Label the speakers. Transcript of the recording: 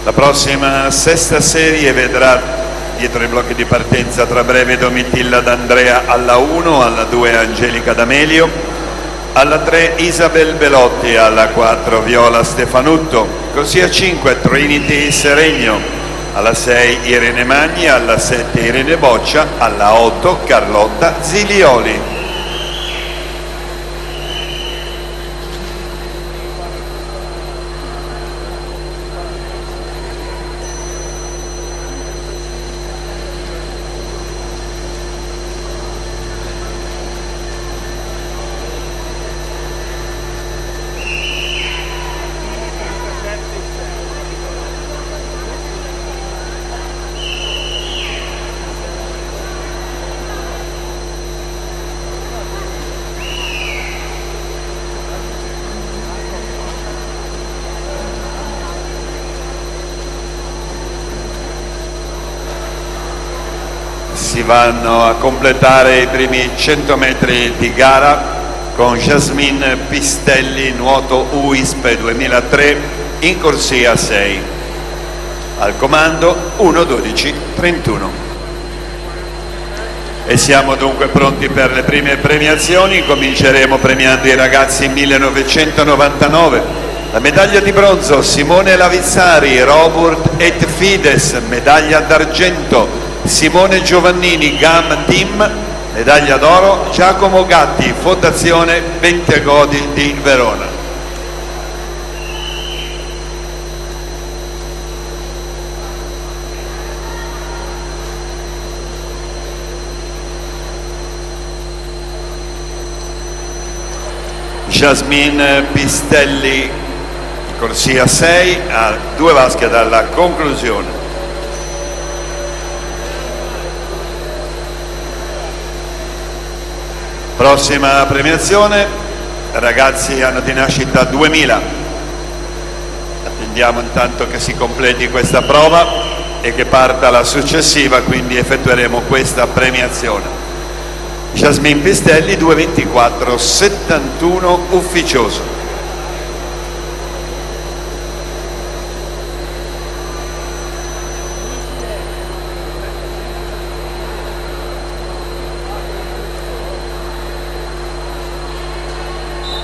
Speaker 1: La prossima sesta serie vedrà dietro i blocchi di partenza tra breve Domitilla D'Andrea alla 1, alla 2 Angelica D'Amelio, alla 3 Isabel Belotti, alla 4 Viola Stefanutto, così a 5 Trinity Seregno, alla 6 Irene Magni, alla 7 Irene Boccia, alla 8 Carlotta Zilioli. Si vanno a completare i primi 100 metri di gara con Jasmine Pistelli, nuoto UISP 2003, in corsia 6. Al comando 1:12:31. E siamo dunque pronti per le prime premiazioni. Cominceremo premiando i ragazzi 1999. La medaglia di bronzo Simone Lavizzari, Robert et Fides, medaglia d'argento Simone Giovannini, GAM Team, medaglia d'oro Giacomo Gatti, Fondazione Bentegodi di Verona. Jasmine Pistelli, corsia 6, a 2 vasche dalla conclusione. Prossima premiazione, ragazzi anno di nascita 2000. Attendiamo intanto che si completi questa prova e che parta la successiva, quindi effettueremo questa premiazione. Jasmine Pistelli 2:24:71 ufficioso.